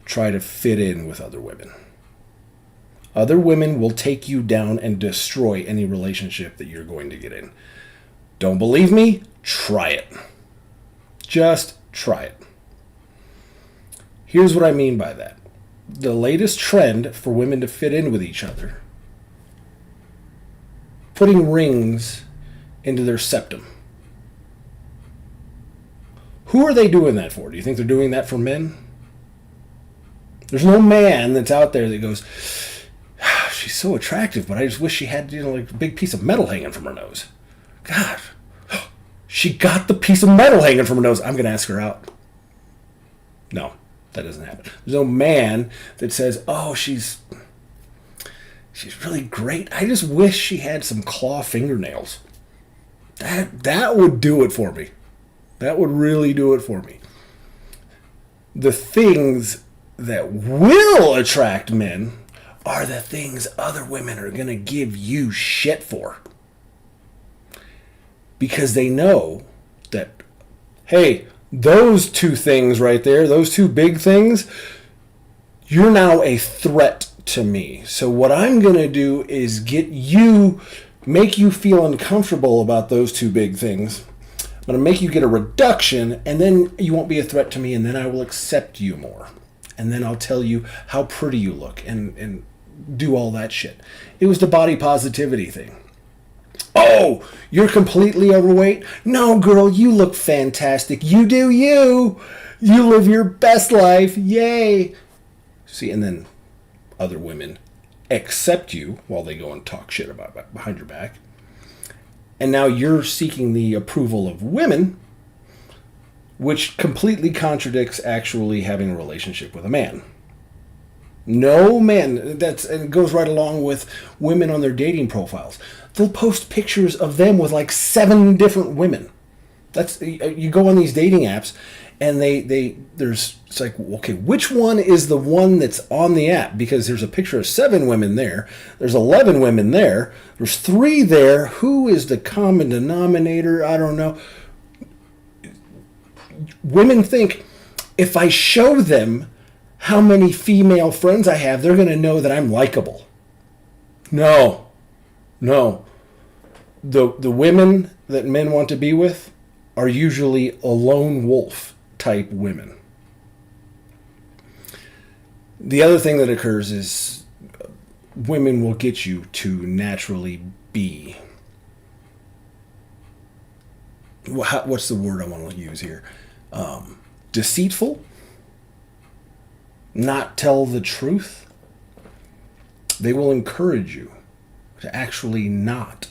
try to fit in with other women. Other women will take you down and destroy any relationship that you're going to get in. Don't believe me? Try it. Just try it. Here's what I mean by that. The latest trend for women to fit in with each other: putting rings into their septum. Who are they doing that for? Do you think they're doing that for men? There's no man that's out there that goes, she's so attractive, but I just wish she had, like a big piece of metal hanging from her nose. God, she got the piece of metal hanging from her nose. I'm going to ask her out. No, that doesn't happen. There's no man that says, oh, she's really great. I just wish she had some claw fingernails. That would do it for me. That would really do it for me. The things that will attract men are the things other women are going to give you shit for. Because they know that, hey, those two things right there, those two big things, you're now a threat to me. So what I'm going to do is make you feel uncomfortable about those two big things. I'm going to make you get a reduction, and then you won't be a threat to me, and then I will accept you more. And then I'll tell you how pretty you look and do all that shit. It was the body positivity thing. Oh, you're completely overweight? No, girl, you look fantastic. You do you. You live your best life. Yay. See, and then other women accept you while they go and talk shit about behind your back. And now you're seeking the approval of women, which completely contradicts actually having a relationship with a man. No man, and it goes right along with women on their dating profiles. They'll post pictures of them with like 7 different women. You go on these dating apps, and it's like, okay, which one is the one that's on the app? Because there's a picture of 7 women there. There's 11 women there. There's 3 there. Who is the common denominator? I don't know. Women think if I show them how many female friends I have, they're going to know that I'm likable. No. The women that men want to be with are usually a lone wolf type women. The other thing that occurs is women will get you to naturally be, what's the word I want to use here? Deceitful, not tell the truth. They will encourage you to actually not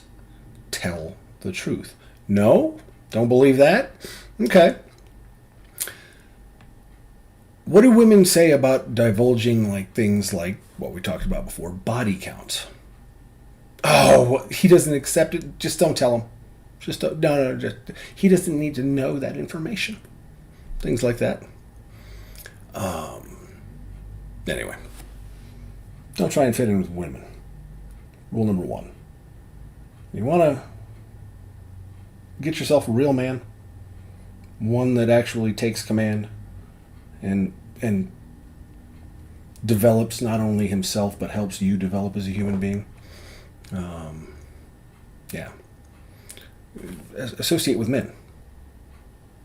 tell the truth. No? Don't believe that? Okay. What do women say about divulging like things like what we talked about before, body counts? Oh, he doesn't accept it. Just don't tell him. Just don't, no. He doesn't need to know that information. Things like that. Anyway, don't try and fit in with women. Rule number 1. You want to get yourself a real man, one that actually takes command and develops not only himself but helps you develop as a human being. Associate with men,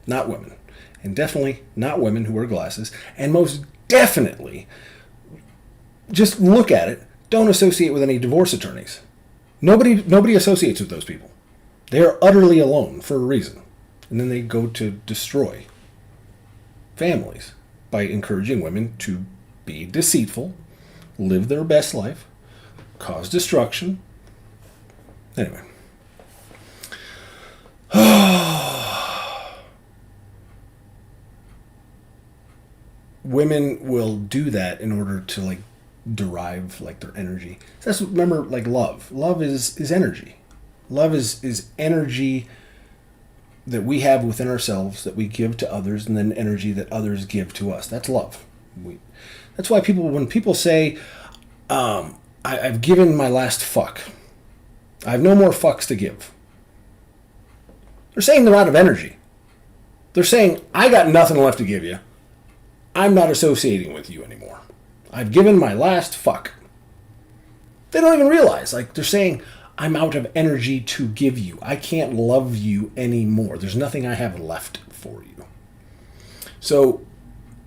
not women, and definitely not women who wear glasses, and most definitely, just look at it, don't associate with any divorce attorneys. Nobody associates with those people. They are utterly alone for a reason. And then they go to destroy families by encouraging women to be deceitful, live their best life, cause destruction. Anyway. Women will do that in order to like derive like their energy. That's remember like love. Love is energy. Love is energy that we have within ourselves that we give to others, and then energy that others give to us. That's love. That's why when people say, I've given my last fuck, I have no more fucks to give, they're saying they're out of energy. They're saying, I got nothing left to give you. I'm not associating with you anymore. I've given my last fuck. They don't even realize. Like, they're saying, I'm out of energy to give you. I can't love you anymore. There's nothing I have left for you. So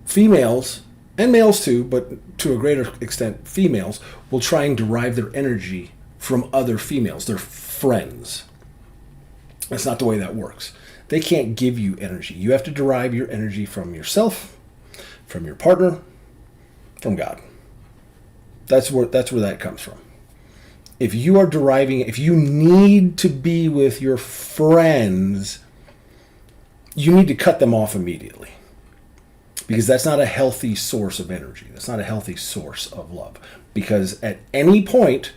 females, and males too, but to a greater extent females, will try and derive their energy from other females, their friends. That's not the way that works. They can't give you energy. You have to derive your energy from yourself, from your partner, from God. That's where that comes from. If you need to be with your friends, you need to cut them off immediately. Because that's not a healthy source of energy. That's not a healthy source of love. Because at any point,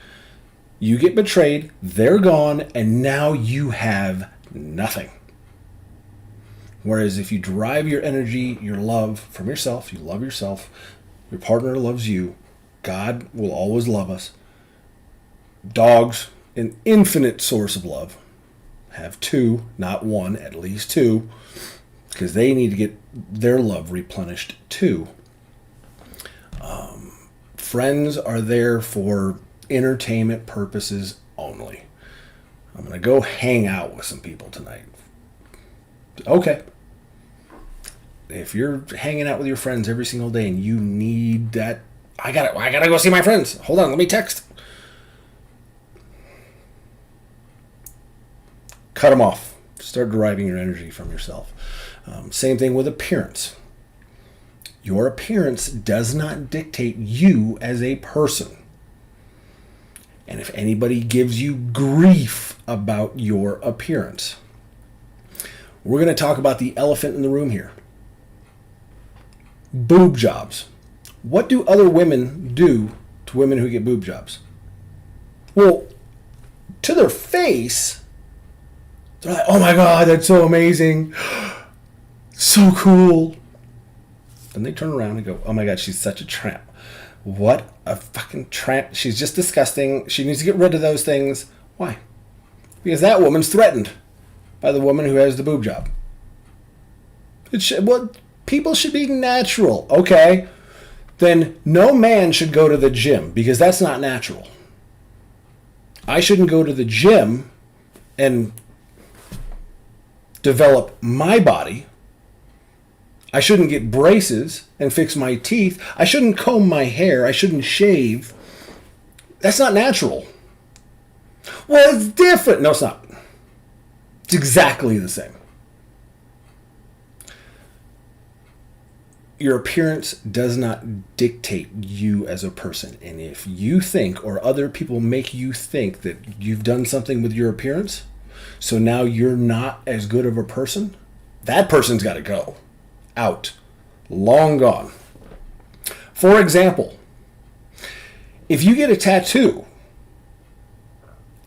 you get betrayed, they're gone, and now you have nothing. Whereas if you derive your energy, your love from yourself, you love yourself, your partner loves you, God will always love us. Dogs, an infinite source of love, have two, not one, at least two, because they need to get their love replenished too. Friends are there for entertainment purposes only. I'm going to go hang out with some people tonight. Okay. If you're hanging out with your friends every single day and you need that, I gotta go see my friends. Hold on, let me text. Cut them off. Start deriving your energy from yourself. Same thing with appearance. Your appearance does not dictate you as a person. And if anybody gives you grief about your appearance, we're going to talk about the elephant in the room here. Boob jobs. What do other women do to women who get boob jobs? Well, to their face, they're like, oh my God, that's so amazing. So cool. Then they turn around and go, oh my God, she's such a tramp. What a fucking tramp. She's just disgusting. She needs to get rid of those things. Why? Because that woman's threatened by the woman who has the boob job. People should be natural. Okay. Then no man should go to the gym because that's not natural. I shouldn't go to the gym and develop my body. I shouldn't get braces and fix my teeth. I shouldn't comb my hair. I shouldn't shave. That's not natural. Well, it's different. No, it's not. It's exactly the same. Your appearance does not dictate you as a person. And if you think, or other people make you think that you've done something with your appearance, so now you're not as good of a person, that person's got to go. Out. Long gone. For example, if you get a tattoo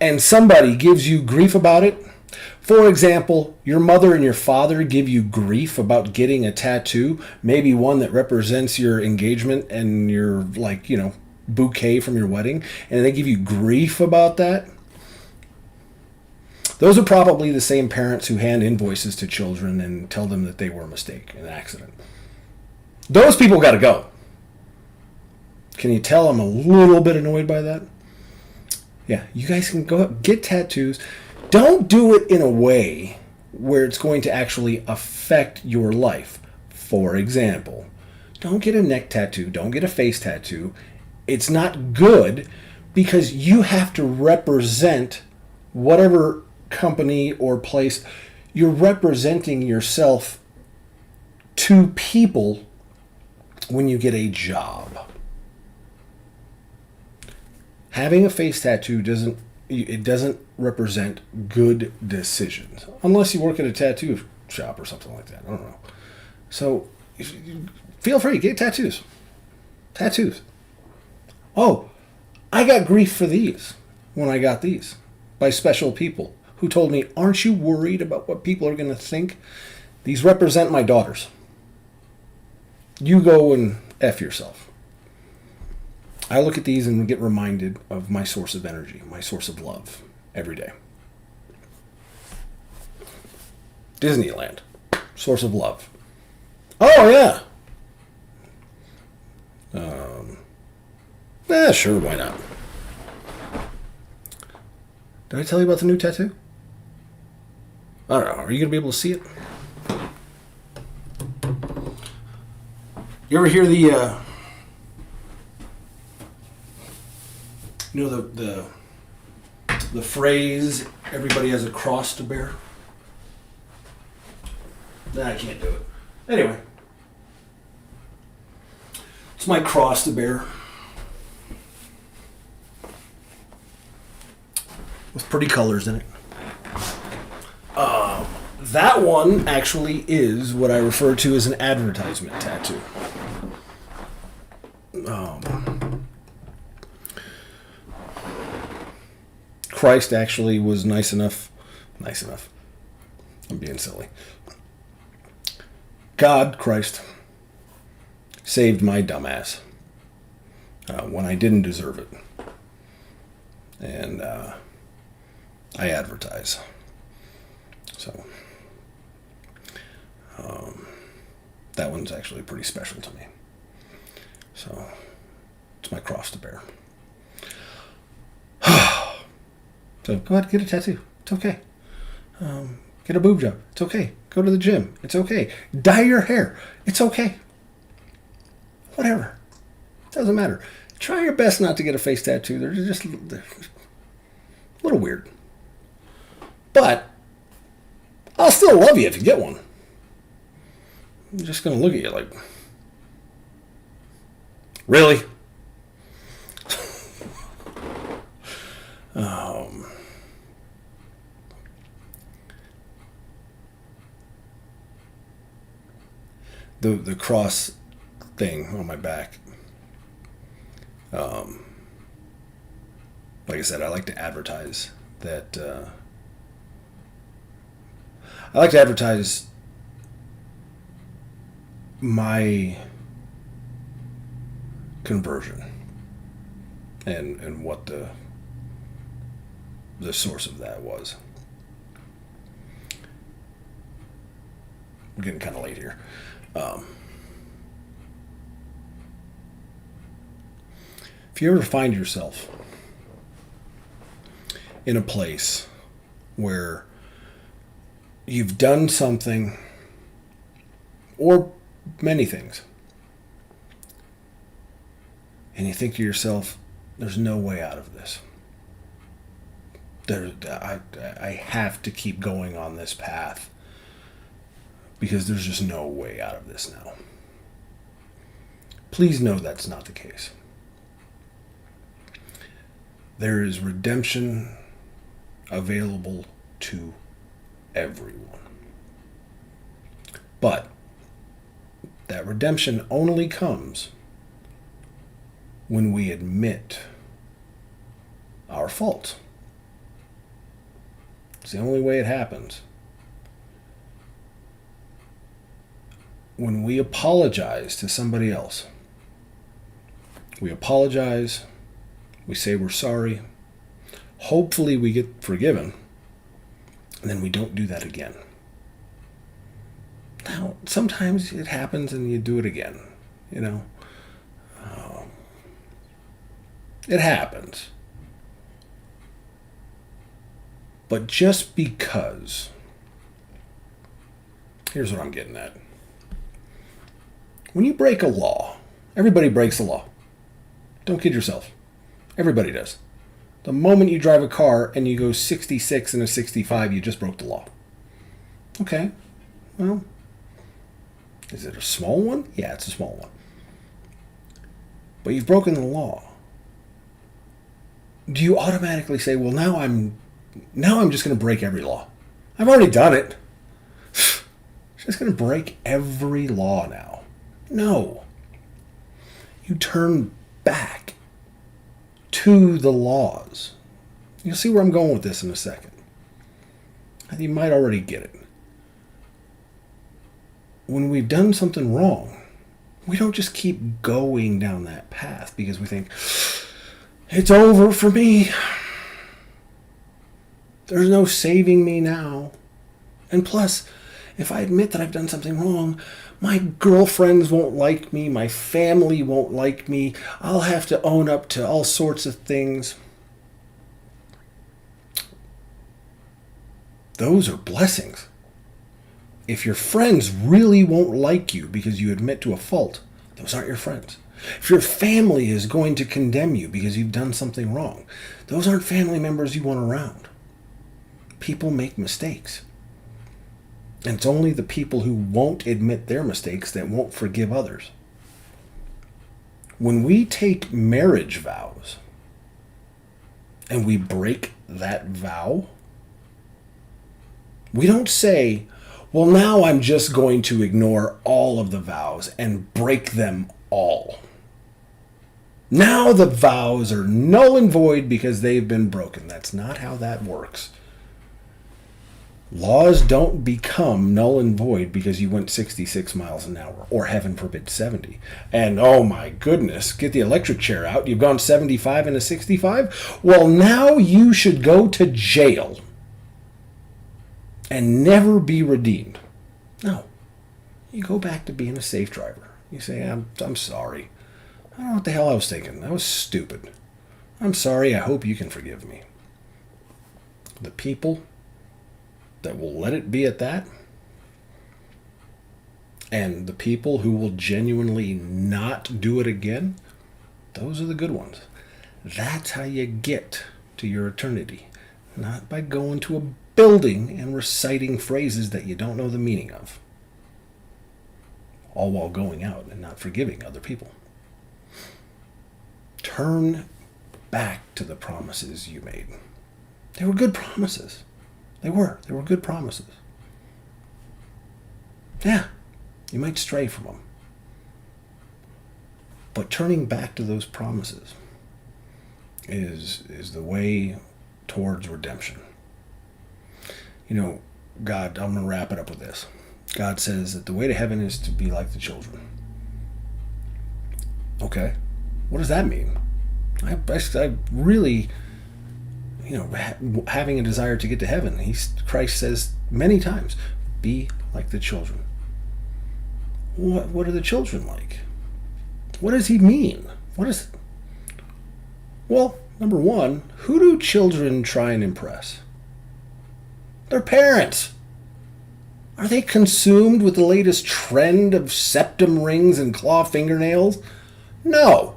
and somebody gives you grief about it, for example, your mother and your father give you grief about getting a tattoo, maybe one that represents your engagement and your, bouquet from your wedding, and they give you grief about that. Those are probably the same parents who hand invoices to children and tell them that they were a mistake, an accident. Those people got to go. Can you tell I'm a little bit annoyed by that? Yeah, you guys can go up, get tattoos. Don't do it in a way where it's going to actually affect your life. For example, don't get a neck tattoo. Don't get a face tattoo. It's not good because you have to represent whatever company or place you're representing yourself to people when you get a job. Having a face tattoo doesn't represent good decisions unless you work at a tattoo shop or something like that. I don't know. So feel free, get tattoos. Oh, I got grief for these when I got these by special people who told me, aren't you worried about what people are going to think? These represent my daughters. You go and F yourself. I look at these and get reminded of my source of energy, my source of love every day. Disneyland, source of love. Oh, yeah. Sure, why not? Did I tell you about the new tattoo? I don't know. Are you going to be able to see it? You ever hear the, the phrase, everybody has a cross to bear? Nah, I can't do it. Anyway. It's my cross to bear. With pretty colors in it. That one actually is what I refer to as an advertisement tattoo. Christ actually was nice enough. I'm being silly. God, Christ, saved my dumbass when I didn't deserve it. And I advertise. So that one's actually pretty special to me. So it's my cross to bear. So go ahead, get a tattoo. It's okay. Get a boob job. It's okay. Go to the gym. It's okay. Dye your hair. It's okay. Whatever. Doesn't matter. Try your best not to get a face tattoo. They're just a little weird. But I'll still love you if you get one. I'm just going to look at you like, really? The cross thing on my back. Like I said, I like to advertise that. I like to advertise my conversion and what the source of that was. We're getting kind of late here. If you ever find yourself in a place where you've done something or many things and you think to yourself, there's no way out of this. I have to keep going on this path because there's just no way out of this now. Please know that's not the case. There is redemption available to everyone. But that redemption only comes when we admit our fault. It's the only way it happens. When we apologize to somebody else, we apologize, we say we're sorry, hopefully we get forgiven, and then we don't do that again. Now, sometimes it happens and you do it again, you know. It happens. But just because, here's what I'm getting at. When you break a law, everybody breaks the law. Don't kid yourself. Everybody does. The moment you drive a car and you go 66 and a 65, you just broke the law. Okay, well, is it a small one? Yeah, it's a small one. But you've broken the law. Do you automatically say, well, now I'm just going to break every law? I've already done it. Just going to break every law now. No. You turn back to the laws. You'll see where I'm going with this in a second. You might already get it. When we've done something wrong, we don't just keep going down that path because we think, it's over for me. There's no saving me now. And plus, if I admit that I've done something wrong, my girlfriends won't like me, my family won't like me, I'll have to own up to all sorts of things. Those are blessings. If your friends really won't like you because you admit to a fault, those aren't your friends. If your family is going to condemn you because you've done something wrong, those aren't family members you want around. People make mistakes. And it's only the people who won't admit their mistakes that won't forgive others. When we take marriage vows and we break that vow, we don't say, well, now I'm just going to ignore all of the vows and break them all. Now the vows are null and void because they've been broken. That's not how that works. Laws don't become null and void because you went 66 miles an hour, or heaven forbid 70. And oh my goodness, get the electric chair out. You've gone 75 and a 65? Well, now you should go to jail and never be redeemed. No. You go back to being a safe driver. You say, I'm sorry. I don't know what the hell I was thinking. That was stupid. I'm sorry. I hope you can forgive me. The people that will let it be at that, and the people who will genuinely not do it again, those are the good ones. That's how you get to your eternity. Not by going to a building and reciting phrases that you don't know the meaning of, all while going out and not forgiving other people. Turn back to the promises you made. They were good promises. They were good promises. Yeah, you might stray from them. But turning back to those promises is the way towards redemption. You know, God, I'm going to wrap it up with this. God says that the way to heaven is to be like the children. Okay, what does that mean? I really, having a desire to get to heaven, Christ says many times, be like the children. What are the children like? What does he mean? Well, number one, who do children try and impress? Their parents. Are they consumed with the latest trend of septum rings and claw fingernails? No.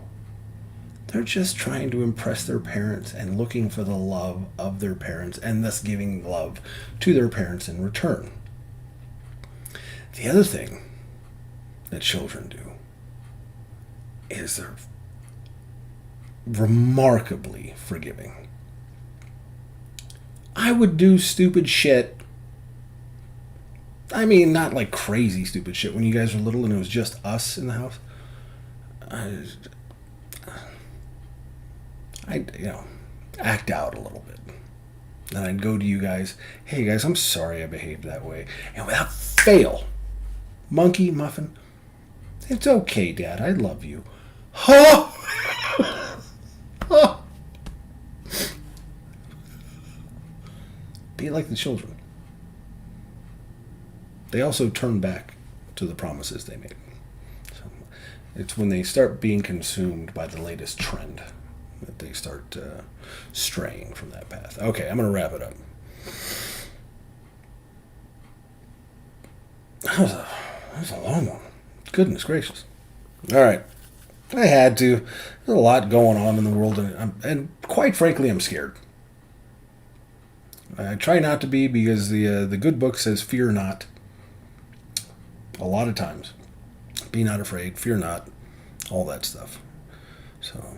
They're just trying to impress their parents and looking for the love of their parents and thus giving love to their parents in return. The other thing that children do is they're remarkably forgiving. I would do stupid shit. I mean, not like crazy stupid shit when you guys were little and it was just us in the house. I'd act out a little bit. And I'd go to you guys, hey guys, I'm sorry I behaved that way. And without fail, Monkey, Muffin, it's okay, Dad, I love you. Oh! Oh! Be like the children. They also turn back to the promises they made. So it's when they start being consumed by the latest trend that they start straying from that path. Okay, I'm going to wrap it up. That was a long one. Goodness gracious. All right. I had to. There's a lot going on in the world, and quite frankly, I'm scared. I try not to be because the good book says, fear not. A lot of times. Be not afraid, fear not, all that stuff. So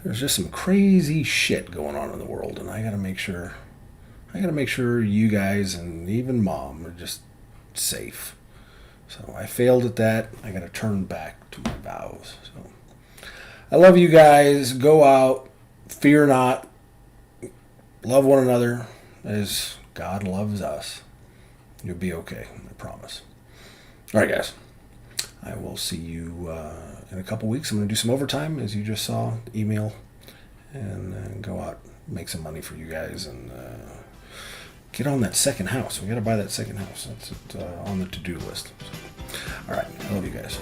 there's just some crazy shit going on in the world, and I gotta make sure you guys and even Mom are just safe. So I failed at that. I gotta turn back to my vows. So I love you guys. Go out, fear not, love one another as God loves us. You'll be okay. I promise. All right, guys. I will see you in a couple weeks. I'm going to do some overtime, as you just saw, email, and go out, make some money for you guys, and get on that second house. We got to buy that second house. That's on the to-do list. All right. I love you guys.